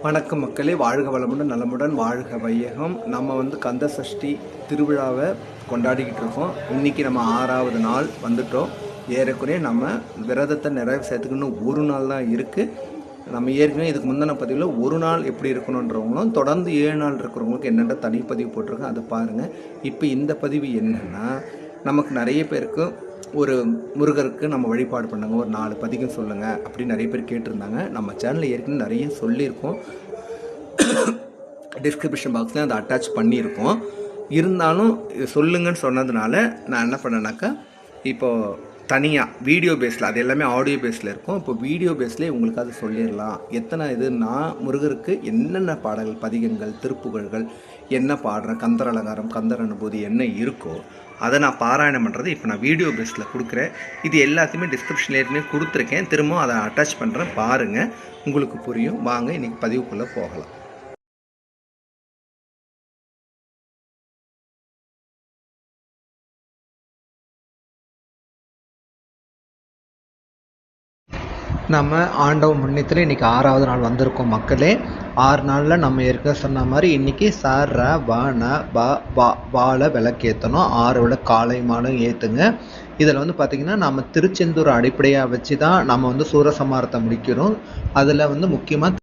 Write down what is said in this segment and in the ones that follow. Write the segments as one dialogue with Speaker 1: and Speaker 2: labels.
Speaker 1: வணக்கம் மக்களே, வாழ்க வளமுடன் நலமுடன் வாழ்க வையகம். நம்ம கந்த சஷ்டி திருவிழாவை கொண்டாடிக்கிட்டு இருக்கோம். இன்றைக்கி நம்ம 6வது நாள் வந்துட்டோம். ஏறக்குறைய நம்ம விரதத்தை நிறைவு செய்யறதுக்குன்னு ஒரு நாள் தான் இருக்குது. நம்ம ஏற்கனவே இதுக்கு முந்தின பதிவில் ஒரு நாள் எப்படி இருக்கணுன்றவங்களும் தொடர்ந்து 7 நாள் இருக்கிறவங்களுக்கு என்னென்ன தனிப்பதிவு போட்டிருக்கோம், அதை பாருங்கள். இப்போ இந்த பதிவு என்னென்னா, நமக்கு நிறைய பேருக்கு ஒரு முருகருக்கு நம்ம வழிபாடு பண்ணுங்க, ஒரு 4 பதிகம் சொல்லுங்கள் அப்படின்னு நிறைய பேர் கேட்டிருந்தாங்க. நம்ம சேனலில் ஏற்கனவே நிறைய சொல்லியிருக்கோம், டிஸ்கிரிப்ஷன் பாக்ஸில் அதை அட்டாச் பண்ணியிருக்கோம். இருந்தாலும் சொல்லுங்கன்னு சொன்னதுனால நான் என்ன பண்ணேன்னாக்கா, இப்போது தனியாக வீடியோ பேஸில், அது எல்லாமே ஆடியோ பேஸில் இருக்கும். இப்போ வீடியோ பேஸ்லேயே உங்களுக்கு அது சொல்லிடலாம். எத்தனை இதுன்னா, முருகருக்கு என்னென்ன பாடல்கள், பதிகங்கள், திருப்புகழ்கள் என்ன பாடுறேன், கந்தர் அலங்காரம், கந்தர் அனுபூதி என்ன இருக்கோ அதை நான் பாராயணம் பண்ணுறது இப்போ நான் வீடியோ பேஸில் கொடுக்குறேன். இது எல்லாத்தையுமே டிஸ்கிரிப்ஷனில் ஏற்கனவே கொடுத்துருக்கேன். திரும்பவும் அதை அட்டாச் பண்ணுறேன், பாருங்கள், உங்களுக்கு புரியும். வாங்க இன்றைக்கி பதிவுக்குள்ளே போகலாம். நம்ம ஆண்டவ முன்னத்தில் இன்றைக்கி 6வது நாள் வந்திருக்கோம் மக்களே. 6 நாளில் நம்ம ஏற்க சொன்ன மாதிரி இன்றைக்கி சர வன பால விளக்கேற்றணும். 6 விளக்கு காலை மாலை ஏற்றுங்க. இதில் பார்த்திங்கன்னா நம்ம திருச்செந்தூர் அடிப்படையாக வச்சு தான் நம்ம சூரசம்ஹாரத்தை முடிக்கிறோம். அதில் முக்கியமாக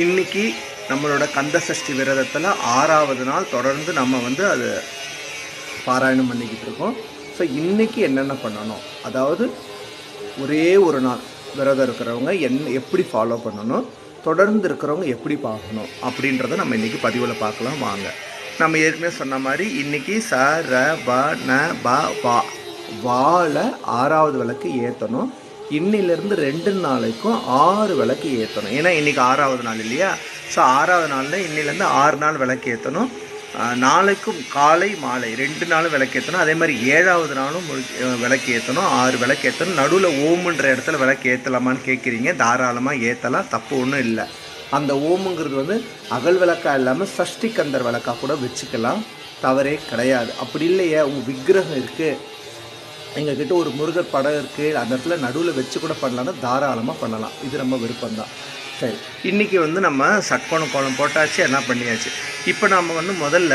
Speaker 1: இன்றைக்கி நம்மளோட கந்த சஷ்டி விரதத்தில் 6வது நாள் தொடர்ந்து நம்ம அது பாராயணம் பண்ணிக்கிட்டு இருக்கோம். ஸோ இன்றைக்கி என்னென்ன பண்ணணும், அதாவது ஒரே ஒரு நாள் விரதம் இருக்கிறவங்க எப்படி ஃபாலோ பண்ணணும், தொடர்ந்து இருக்கிறவங்க எப்படி பார்க்கணும் அப்படின்றத நம்ம இன்றைக்கி பதிவில் பார்க்கலாம். வாங்க. நம்ம ஏற்கனவே சொன்ன மாதிரி இன்றைக்கி வாழை 6வது விளக்கு ஏற்றணும். இன்னிலேருந்து 2 நாளைக்கும் 6 விளக்கு ஏற்றணும். ஏன்னா இன்றைக்கி 6வது நாள் இல்லையா. ஸோ 6வது நாளில் இன்னிலேருந்து 6 நாள் விளக்கு ஏற்றணும். நாளைக்கும் காலை மாலை 2 நாளும் விளக்கேற்றணும். அதே மாதிரி 7வது நாளும் விளக்கு ஏற்றணும். 6 விளக்கு ஏற்றணும். நடுவில் ஓமுன்ற இடத்துல விளக்கு ஏற்றலாமான்னு கேட்குறீங்க. தாராளமாக ஏற்றலாம், தப்பு ஒன்றும் இல்லை. அந்த ஓமுங்கிறது அகல் விளக்காக இல்லாமல் சஷ்டி கந்தர் விளக்காக கூட வச்சுக்கலாம், தவறே கிடையாது. அப்படி இல்லையே, உங்கள் விக்கிரகம் இருக்குது, எங்ககிட்ட ஒரு முருகர் படம் இருக்குது, அந்த இடத்துல நடுவில் வச்சு கூட பண்ணலான்னா தாராளமாக பண்ணலாம். இது நம்ம விருப்பம்தான். சரி, இன்றைக்கி நம்ம சட்கோணம் கோலம் போட்டாச்சு, என்ன பண்ணியாச்சு. இப்போ நம்ம முதல்ல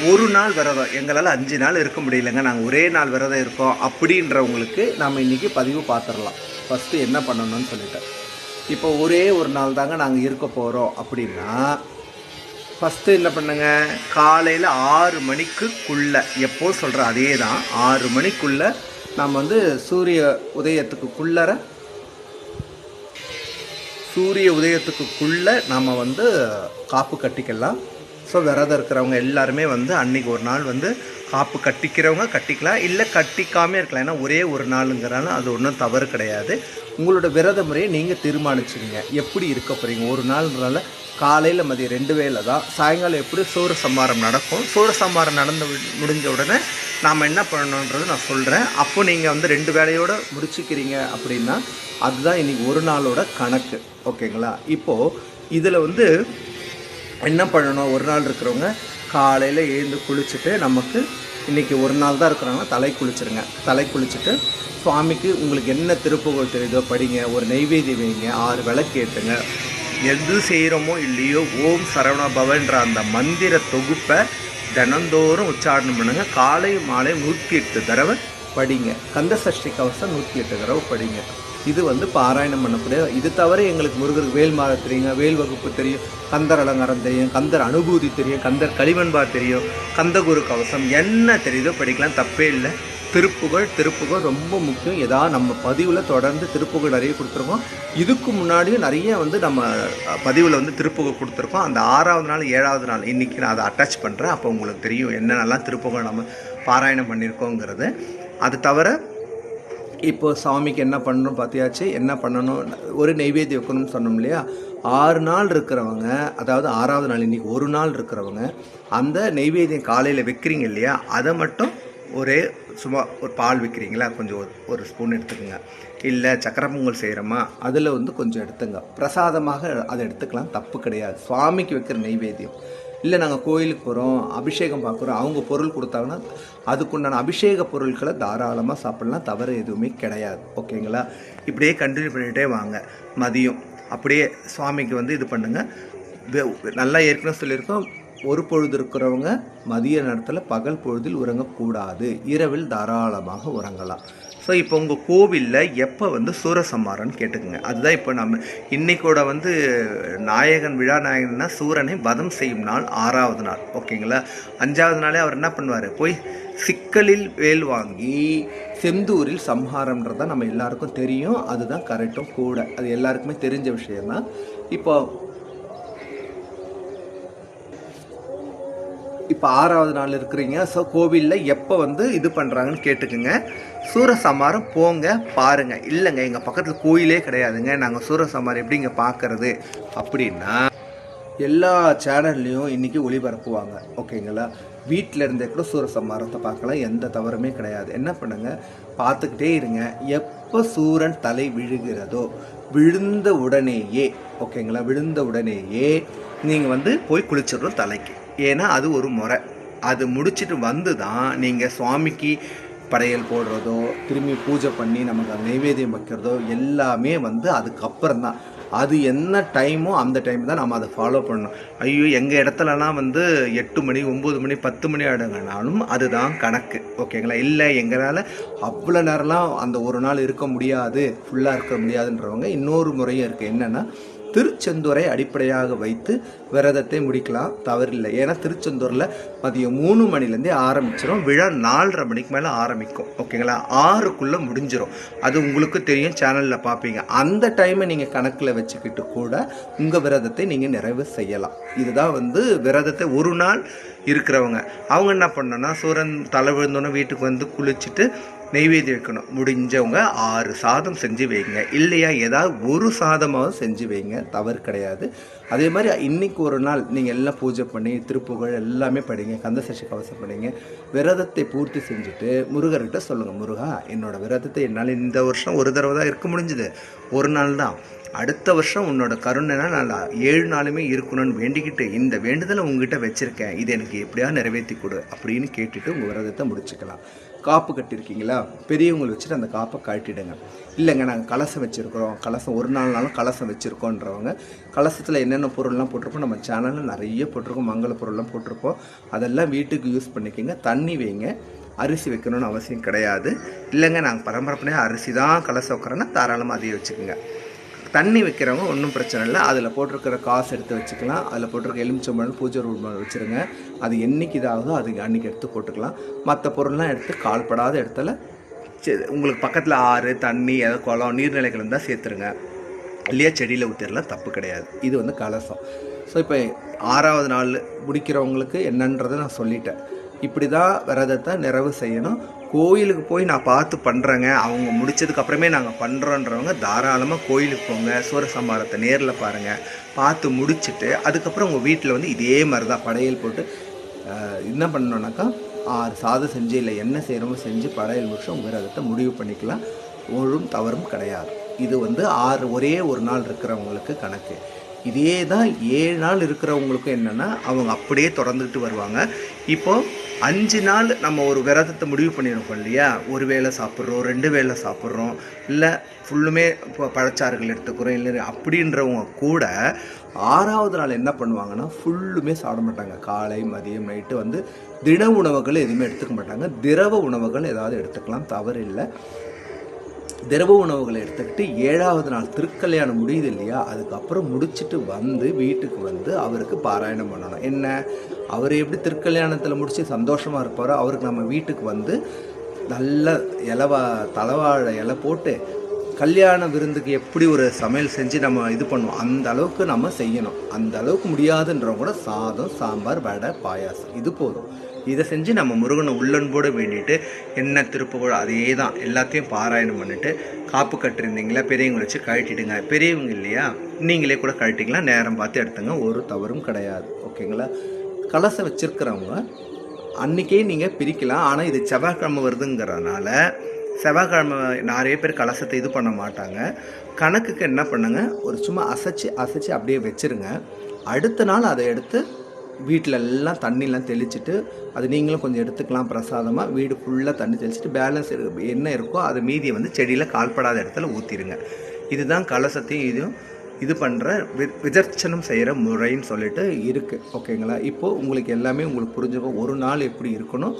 Speaker 1: ஒரு நாள் விரதம், எங்களால் 5 நாள் இருக்க முடியலைங்க, நாங்கள் ஒரே நாள் விரதம் இருக்கோம் அப்படின்றவங்களுக்கு நம்ம இன்றைக்கி பதிவு பார்த்துடலாம். ஃபஸ்ட்டு என்ன பண்ணணும்னு சொல்லிட்டேன். இப்போ ஒரே ஒரு நாள் தாங்க நாங்கள் இருக்க போகிறோம் அப்படின்னா, ஃபஸ்ட்டு என்ன பண்ணுங்க, காலையில் 6 மணிக்குள்ளே, எப்போ சொல்கிற அதே தான், 6 மணிக்குள்ளே நம்ம சூரிய உதயத்துக்குள்ளே நாம் காப்பு கட்டிக்கலாம். ஸோ விரதம் இருக்கிறவங்க எல்லாருமே அன்றைக்கி ஒரு நாள் காப்பு கட்டிக்கிறவங்க கட்டிக்கலாம், இல்லை கட்டிக்காமே இருக்கலாம். ஏன்னா ஒரே ஒரு நாளுங்கிறனால அது ஒன்றும் தவறு கிடையாது. உங்களோட விரத முறையை நீங்கள் தீர்மானிச்சுங்க, எப்படி இருக்க போகிறீங்க. ஒரு நாள்னால காலையில் மதியம் 2 வேளை தான், சாயங்காலம் எப்படி சூரசம்ஹாரம் நடக்கும். சூரசம்ஹாரம் முடிஞ்ச உடனே நாம் என்ன பண்ணணுன்றது நான் சொல்கிறேன். அப்போ நீங்கள் 2 வேளையோடு முடிச்சுக்கிறீங்க அப்படின்னா அதுதான் இன்றைக்கி ஒரு நாளோட கணக்கு, ஓகேங்களா. இப்போது இதில் என்ன பண்ணணும், ஒரு நாள் இருக்கிறவங்க காலையில் எழுந்து குளிச்சுட்டு, நமக்கு இன்றைக்கி ஒரு நாள் தான் இருக்கிறாங்கன்னா தலை குளிச்சுட்டு சுவாமிக்கு உங்களுக்கு என்ன திருப்புகழ் தெரியுதோ படிங்க, ஒரு நெய்வேத்தியம் வைங்க, 6 விளக்கு ஏற்றுங்க. எது செய்கிறோமோ இல்லையோ ஓம் சரவணபவன்ற அந்த மந்திர தொகுப்பை தினந்தோறும் உச்சாரணம் பண்ணுங்க. காலை மாலை 108 தடவை படிங்க. கந்த சஷ்டி கவசம் 108 தடவை படிங்க. இது பாராயணம் பண்ணக்கூடிய. இது தவிர எங்களுக்கு முருகருக்கு வேல் மாலை தெரியுங்க, வேல் வகுப்பு தெரியும், கந்தர் அலங்காரம் தெரியும், கந்தர் அனுபூதி தெரியும், கந்தர் களிவன்பா தெரியும், கந்தகுரு கவசம் என்ன தெரியுதோ படிக்கலாம், தப்பே இல்லை. திருப்புகழ் ரொம்ப முக்கியம். ஏதாவது நம்ம பதிவில் தொடர்ந்து திருப்புகழ் நிறைய கொடுத்துருக்கோம். இதுக்கு முன்னாடியும் நிறைய நம்ம பதிவில் திருப்புகழ் கொடுத்துருக்கோம். அந்த 6வது நாள் 7வது நாள் இன்றைக்கி நான் அதை அட்டாச் பண்ணுறேன். அப்போ உங்களுக்கு தெரியும் என்னென்னலாம் திருப்புகழ் நம்ம பாராயணம் பண்ணியிருக்கோங்கிறது. அது தவிர இப்போ சாமிக்கு என்ன பண்ணணும் பார்த்தியாச்சு. என்ன பண்ணணும், ஒரு நெய்வேத்தியம் வைக்கணும்னு சொன்னோம் இல்லையா. 6 நாள் இருக்கிறவங்க, அதாவது 6வது நாள் இன்றைக்கி ஒரு நாள் இருக்கிறவங்க, அந்த நெய்வேத்தியம் காலையில் வைக்கிறீங்க இல்லையா, அதை மட்டும் சும்மா ஒரு பால் வைக்கிறீங்களா, கொஞ்சம் ஒரு ஸ்பூன் எடுத்துக்கோங்க. இல்லை சக்கரை பொங்கல் செய்கிறோமா, அதில் கொஞ்சம் எடுத்துங்க. பிரசாதமாக அதை எடுத்துக்கலாம், தப்பு கிடையாது. சுவாமிக்கு வைக்கிற நெய்வேத்தியம். இல்லை நாங்கள் கோயிலுக்கு போகிறோம், அபிஷேகம் பார்க்குறோம், அவங்க பொருள் கொடுத்தாங்கன்னா அதுக்குண்டான அபிஷேக பொருட்களை தாராளமாக சாப்பிட்லாம், தவறு எதுவுமே கிடையாது, ஓகேங்களா. இப்படியே கண்டினியூ பண்ணிகிட்டே வாங்க. மதியம் அப்படியே சுவாமிக்கு வந்து இது பண்ணுங்கள். நல்லா ஏற்கனவே சொல்லியிருக்கோம், ஒரு பொழுது இருக்கிறவங்க மதிய நேரத்தில் பகல் பொழுதில் உறங்கக்கூடாது, இரவில் தாராளமாக உறங்கலாம். ஸோ இப்போ உங்கள் கோவிலில் எப்போ வந்து சூரசம்ஹாரம்னு கேட்டுக்குங்க. அதுதான் இப்போ நம்ம இன்றைக்கோட வந்து நாயகன், விழா நாயகன்னா சூரனை வதம் செய்யும் நாள் 6வது நாள். ஓகேங்களா? 5வது நாளே அவர் என்ன பண்ணுவார், போய் சிக்கலில் வேல் வாங்கி செந்தூரில் சம்ஹாரம்ன்றதான் நம்ம எல்லாருக்கும் தெரியும். அதுதான் கரெக்டும் கூட, அது எல்லாருக்குமே தெரிஞ்ச விஷயம்தான். இப்போ 6வது நாள் இருக்கிறீங்க. ஸோ கோவிலில் எப்போ வந்து இது பண்ணுறாங்கன்னு கேட்டுக்குங்க. சூரசம்ஹாரம் போங்க பாருங்கள். இல்லைங்க எங்கள் பக்கத்தில் கோயிலே கிடையாதுங்க, நாங்கள் சூரசம்ஹாரம் எப்படிங்க பார்க்குறது அப்படின்னா, எல்லா சேனல்லையும் இன்றைக்கி ஒளிபரப்புவாங்க. ஓகேங்களா? வீட்டில் இருந்தே கூட சூரசம்ஹாரத்தை பார்க்கலாம், எந்த தவறுமே கிடையாது. என்ன பண்ணுங்கள், பார்த்துக்கிட்டே இருங்க. எப்போ சூரன் தலை விழுகிறதோ விழுந்த உடனேயே, ஓகேங்களா, விழுந்த உடனேயே நீங்கள் வந்து போய் குளிச்சிடணும் தலைக்கு. ஏன்னா அது ஒரு முறை. அது முடிச்சுட்டு வந்து தான் நீங்கள் சுவாமிக்கு படையல் போடுறதோ, திரும்பி பூஜை பண்ணி நமக்கு நைவேத்தியம் வைக்கிறதோ எல்லாமே வந்து அதுக்கப்புறம் தான். அது என்ன டைமோ அந்த டைம் தான் நம்ம அதை ஃபாலோ பண்ணணும். ஐயோ எங்கள் இடத்துலலாம் வந்து 8 மணி 9 மணி 10 மணி ஆகிடுங்கனாலும் அதுதான் கணக்கு. ஓகேங்களா? இல்லை எங்களால் அவ்வளோ நேரம்லாம் அந்த ஒரு நாள் இருக்க முடியாது, ஃபுல்லாக இருக்க முடியாதுன்றவங்க இன்னொரு முறையும் இருக்குது. என்னென்னா, திருச்செந்தூரை அடிப்படையாக வைத்து விரதத்தை முடிக்கலாம், தவறில்லை. ஏன்னா திருச்செந்தூரில் மதியம் 3 மணிலேருந்தே ஆரம்பிச்சிடும், விழா 4:30 மணிக்கு மேலே ஆரம்பிக்கும். ஓகேங்களா? 6க்குள்ளே முடிஞ்சிடும். அது உங்களுக்கு தெரியும், சேனலில் பார்ப்பீங்க. அந்த டைமை நீங்கள் கணக்கில் வச்சுக்கிட்டு கூட உங்கள் விரதத்தை நீங்கள் நிறைவு செய்யலாம். இதுதான் வந்து விரதத்தை ஒரு நாள் இருக்கிறவங்க. அவங்க என்ன பண்ணணும்னா, சூரன் தலை விழுந்தோன்னே வீட்டுக்கு வந்து குளிச்சுட்டு நெய்வேத்தியம் வைக்கணும். முடிஞ்சவங்க 6 சாதம் செஞ்சு வைங்க, இல்லையா ஏதாவது ஒரு சாதமாவது செஞ்சு வைங்க, தவறு கிடையாது. அதே மாதிரி இன்றைக்கி ஒரு நாள் நீங்கள் எல்லாம் பூஜை பண்ணி திருப்புகழ் எல்லாமே படிங்க, கந்தசஷ்டி கவசம் படிங்க. விரதத்தை பூர்த்தி செஞ்சுட்டு முருகர்கிட்ட சொல்லுங்கள், முருகா என்னோடய விரதத்தை என்னால் இந்த வருஷம் ஒரு தடவை தான் இருக்க முடிஞ்சுது, ஒரு நாள் தான், அடுத்த வருஷம் உன்னோட கருணைனா நான் 7 நாளுமே இருக்கணும்னு வேண்டிக்கிட்டு இந்த வேண்டுதலை உங்ககிட்ட வச்சுருக்கேன், இது எனக்கு எப்படியா நிறைவேற்றி கொடு அப்படின்னு கேட்டுட்டு உங்கள் விரதத்தை முடிச்சுக்கலாம். காப்பு கட்டியிருக்கீங்களா, பெரியவங்களை வச்சுட்டு அந்த காப்பை கட்டிடுங்க. இல்லைங்க நாங்கள் கலசம் வச்சுருக்கிறோம், கலசம் ஒரு நாளும் கலசம் வச்சுருக்கோன்றவங்க, கலசத்தில் என்னென்ன பொருள்லாம் போட்டிருப்போம் நம்ம சேனலில் நிறைய போட்டிருக்கோம், மங்கள பொருள்லாம் போட்டிருப்போம், அதெல்லாம் வீட்டுக்கு யூஸ் பண்ணிக்கோங்க. தண்ணி வைங்க, அரிசி வைக்கணும்னு அவசியம் கிடையாது. இல்லைங்க நாங்கள் பரம்பரைப்படியாக அரிசி தான் கலசம் வைக்கிறோன்னா தாராளமாக அதையே வச்சுக்கோங்க. தண்ணி வைக்கிறவங்க ஒன்றும் பிரச்சனை இல்லை, அதில் போட்டிருக்கிற காசு எடுத்து வச்சுக்கலாம். அதில் போட்டிருக்க எலுமிச்சம்பழம் பூஜை ரூம் வச்சுருங்க. அது என்றைக்கு இதாகுதோ அது அன்றைக்கி எடுத்து போட்டுக்கலாம். மற்ற பொருள்லாம் எடுத்து கால்படாத இடத்துல உங்களுக்கு பக்கத்தில் ஆறு, தண்ணி, ஏதாவது குளம், நீர்நிலைகள் இருந்தால் சேர்த்துருங்க, இல்லையா செடியில் ஊற்றிடலாம், தப்பு கிடையாது. இது வந்து கலசம். ஸோ இப்போ 6வது நாள் முடிக்கிறவங்களுக்கு என்னன்றதை நான் சொல்லிட்டேன். இப்படி தான் விரதத்தை நிறைவு செய்யணும். கோயிலுக்கு போய் நான் பார்த்து பண்ணுறேங்க, அவங்க முடித்ததுக்கப்புறமே நாங்கள் பண்ணுறோன்றவங்க தாராளமாக கோயிலுக்கு போங்க, சூரசம்ஹாரத்தை நேரில் பாருங்கள். பார்த்து முடிச்சுட்டு அதுக்கப்புறம் உங்கள் வீட்டில் வந்து இதே மாதிரி தான் படையல் போட்டு என்ன பண்ணணுன்னாக்கா 6 சாதம் செஞ்சு இல்லை என்ன செய்கிறோமோ செஞ்சு படையல் முடிச்சு உங்கள் விரதத்தை முடிவு பண்ணிக்கலாம். ஒழும் தவறும் கிடையாது. இது வந்து 6 ஒரே ஒரு நாள் இருக்கிறவங்களுக்கு கணக்கு. இதே தான் 7 நாள் இருக்கிறவங்களுக்கும் என்னென்னா அவங்க அப்படியே தொடர்ந்துக்கிட்டு வருவாங்க. இப்போது 5 நாள் நம்ம ஒரு விரதத்தை முடிவு பண்ணியிருக்கோம் இல்லையா, ஒரு வேளை சாப்பிட்றோம், 2 வேளை சாப்பிட்றோம், இல்லை ஃபுல்லுமே இப்போ பழச்சாறுகள் எடுத்துக்கிறோம் இல்லை அப்படின்றவங்க கூட 6வது நாள் என்ன பண்ணுவாங்கன்னா ஃபுல்லுமே சாப்பிட மாட்டாங்க. காலை மதியம் நைட்டு வந்து திட உணவுகள் எதுவுமே எடுத்துக்க மாட்டாங்க. திரவ உணவுகள் ஏதாவது எடுத்துக்கலாம், தவறு இல்லை. திரவ உணவுகளை எடுத்துக்கிட்டு 7வது நாள் திருக்கல்யாணம் முடியுது இல்லையா, அதுக்கப்புறம் முடிச்சுட்டு வந்து வீட்டுக்கு வந்து அவருக்கு பாராயணம் பண்ணணும். என்ன, அவர் எப்படி திருக்கல்யாணத்தில் முடித்து சந்தோஷமாக இருப்பாரோ அவருக்கு நம்ம வீட்டுக்கு வந்து நல்ல தலைவாழை இலை போட்டு கல்யாண விருந்துக்கு எப்படி ஒரு சமையல் செஞ்சு நம்ம இது பண்ணுவோம் அந்த அளவுக்கு நம்ம செய்யணும். அந்த அளவுக்கு முடியாதுன்றவங்க கூட சாதம், சாம்பார், வடை, பாயாசம் இது போதும். இதை செஞ்சு நம்ம முருகனை உள்ளன்போடு வேண்டிட்டு என்ன திருப்புகழ் அதே தான் எல்லாத்தையும் பாராயணம் பண்ணிவிட்டு காப்பு கட்டிருந்தீங்களா பெரியவங்களை வச்சு கழட்டிடுங்க. பெரியவங்க இல்லையா நீங்களே கூட கழட்டிக்கலாம், நேரம் பார்த்து எடுத்துங்க, ஒரு தவறும் கிடையாது. ஓகேங்களா? கலசம் வச்சுருக்கிறவங்க அன்றைக்கே நீங்கள் பிரிக்கலாம். ஆனால் இது செவ்வாய்க்கிழமை வருதுங்கிறதுனால செவ்வாய்க்கிழமை நிறைய பேர் கலசத்தை இது பண்ண மாட்டாங்க. கணக்குக்கு என்ன பண்ணுங்க, ஒரு சும்மா அசைச்சு அப்படியே வச்சுருங்க. அடுத்த நாள் அதை எடுத்து வீட்டில் எல்லாம் தண்ணிலாம் தெளிச்சுட்டு அது நீங்களும் கொஞ்சம் எடுத்துக்கலாம் பிரசாதமாக. வீடு ஃபுல்லாக தண்ணி தெளிச்சுட்டு பேலன்ஸ் என்ன இருக்கோ அதை மீதியை வந்து செடியில் கால்படாத இடத்துல ஊற்றிடுங்க. இதுதான் கலசத்தையும் இதுவும் இது பண்ணுற விதர்ச்சனம் செய்கிற முறைன்னு சொல்லிட்டு இருக்குது. ஓகேங்களா? இப்போது உங்களுக்கு எல்லாமே உங்களுக்கு புரிஞ்சுக்கும். ஒரு நாள் எப்படி இருக்கணும்,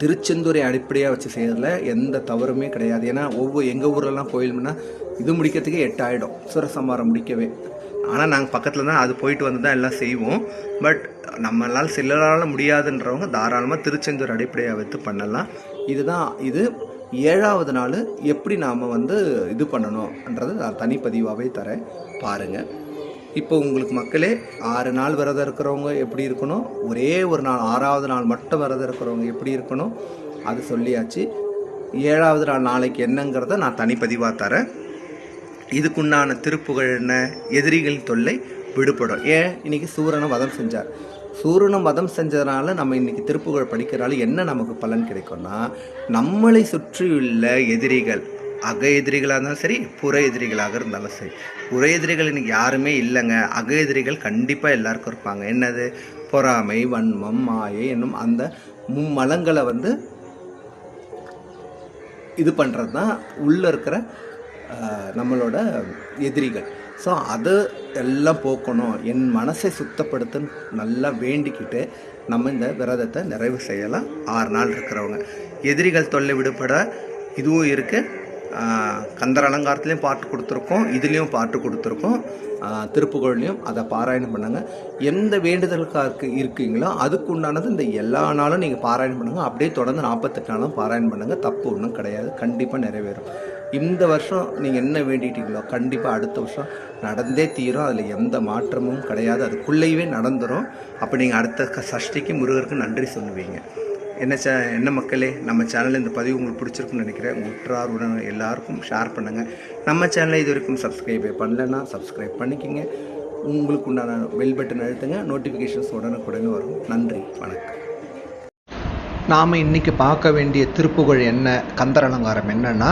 Speaker 1: திருச்செந்தூரை அடிப்படையாக வச்சு செய்யறதுல எந்த தவறுமே கிடையாது. ஏன்னா எங்கள் ஊரெல்லாம் கோயில்னா இது முடிக்கிறதுக்கே 8 ஆகிடும், சூரசம்ஹாரம் முடிக்கவே. ஆனால் நாங்கள் பக்கத்தில் தான் அது போயிட்டு வந்து தான் எல்லாம் செய்வோம். பட் நம்மளால் சிலரால் முடியாதுன்றவங்க தாராளமாக திருச்செந்தூர் அடிப்படையாக வைத்து பண்ணலாம். இது 7வது நாள் எப்படி நாம் வந்து இது பண்ணணும்ன்றது நான் தனிப்பதிவாகவே தரேன், பாருங்கள். இப்போ உங்களுக்கு மக்களே 6 நாள் விரதம் இருக்கிறவங்க எப்படி இருக்கணும், ஒரே ஒரு நாள் 6வது நாள் மட்டும் விரதம் இருக்கிறவங்க எப்படி இருக்கணும், அது சொல்லியாச்சு. 7வது நாள் நாளைக்கு என்னங்கிறத நான் தனிப்பதிவாக தரேன். இதுக்குண்டான திருப்புகழ் என்ன, எதிரிகள் தொல்லை விடுபடும். ஏன் இன்றைக்கி சூரனை வதம் செஞ்சார். சூரனை வதம் செஞ்சதுனால நம்ம இன்றைக்கி திருப்புகழ் படிக்கிறனால என்ன நமக்கு பலன் கிடைக்கும்னா, நம்மளை சுற்றியுள்ள எதிரிகள், அக எதிரிகளாக இருந்தாலும் சரி, புற எதிரிகளாக இருந்தாலும் சரி. புற எதிரிகள் இன்றைக்கி யாருமே இல்லைங்க, அக எதிரிகள் கண்டிப்பாக எல்லாருக்கும் இருப்பாங்க. என்னது, பொறாமை, வன்மம், மாயை என்னும் அந்த மும்மலங்களை வந்து இது பண்ணுறது தான் உள்ளே இருக்கிற நம்மளோட எதிரிகள். ஸோ அது எல்லாம் போக்கணும், என் மனசை சுத்தப்படுத்துன்னு நல்லா வேண்டிக்கிட்டு நம்ம இந்த விரதத்தை நிறைவு செய்யலாம். 6 நாள் இருக்கிறவங்க எதிரிகள் தொல்லை விடுபட இதுவும் இருக்குது. கந்தர் அலங்காரத்துலேயும் பாட்டு கொடுத்துருக்கோம், இதுலேயும் பாட்டு கொடுத்துருக்கோம், திருப்புகழ்லையும். அதை பாராயணம் பண்ணுங்க. எந்த வேண்டுதலுக்காக இருக்கீங்களோ அதுக்கு உண்டானது இந்த எல்லா நாளும் நீங்கள் பாராயணம் பண்ணுங்கள். அப்படியே தொடர்ந்து 48 நாளும் பாராயணம் பண்ணுங்கள். தப்பு ஒன்றும் கிடையாது, கண்டிப்பாக நிறைவேறும். இந்த வருஷம் நீங்கள் என்ன வேண்டிட்டீங்களோ கண்டிப்பாக அடுத்த வருஷம் நடந்தே தீரும். அதில் எந்த மாற்றமும் கிடையாது, அதுக்குள்ளேயே நடந்துடும். அப்போ நீங்கள் அடுத்த சஷ்டிக்கு முருகருக்கு நன்றி சொல்லுவீங்க. என்ன மக்களே, நம்ம சேனலில் இந்த பதிவு உங்களுக்கு பிடிச்சிருக்குன்னு நினைக்கிறேன். உங்கள் உற்றார் உடனே எல்லாருக்கும் ஷேர் பண்ணுங்கள். நம்ம சேனலை இது வரைக்கும் சப்ஸ்கிரைப் பண்ணலைன்னா சப்ஸ்கிரைப் பண்ணிக்கோங்க. உங்களுக்கு உண்டான பெல் பட்டன் அழுத்துங்க, நோட்டிஃபிகேஷன்ஸ் உடனுக்குடனே வரும். நன்றி, வணக்கம். நாம் இன்றைக்கி பார்க்க வேண்டிய திருப்புகழ் என்ன, கந்தர் அலங்காரம் என்னன்னா,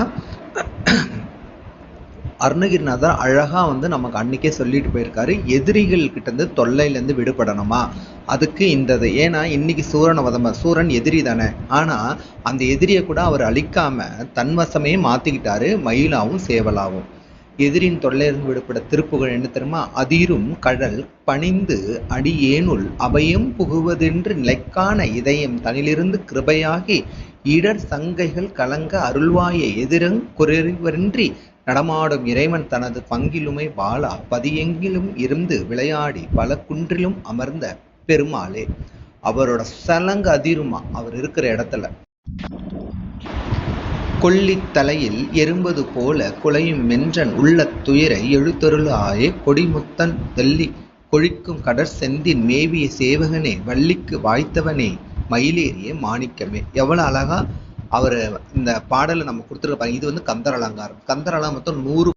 Speaker 1: அருணகிரிநாதர் அழகாக வந்து நமக்கு அன்றைக்கே சொல்லிட்டு போயிருக்காரு. எதிரிகள் கிட்டேருந்து தொல்லையிலேருந்து விடுபடணுமா, அதுக்கு ஏன்னா இன்னைக்கு சூரன் எதிரி தானே. ஆனால் அந்த எதிரியை கூட அவர் அழிக்காமல் தன்வசமே மாற்றிக்கிட்டாரு, மயிலாவும் சேவலாவும். எதிரின் தொல்லையிலிருந்து விடுபட திருப்புகழ் என்ன தெரியுமா, அதிரும் கடல் பணிந்து அடியேனுள் அபயம் புகுவதென்று நிலைக்கான இதயம் தனிலிருந்து கிருபையாகி இடர் சங்கைகள் கலங்க அருள்வாய எதிரங் குறைவரின்றி நடமாடும் இறைவன் தனது பங்கிலுமை வாழா பதியெங்கிலும் இருந்து விளையாடி பல குன்றிலும் அமர்ந்த பெருமாளே. அவரோட சலங்கு அதிருமா அவர் இருக்கிற இடத்துல. கொல்லித்தலையில் எறும்பது போல குலையும் மென்றன் உள்ள துயரை எழுத்தருளாயே கொடிமுத்தன் தெல்லி கொழிக்கும் கடற்செந்தின் மேவிய சேவகனே, வள்ளிக்கு வாய்த்தவனே, மயிலேறிய மாணிக்கமே. எவ்வளவு அழகா அவர் இந்த பாடலை நம்ம கொடுத்துருப்பாங்க. இது வந்து கந்தர் அலங்காரம். கந்தர் அலங்காரம் மொத்தம் 100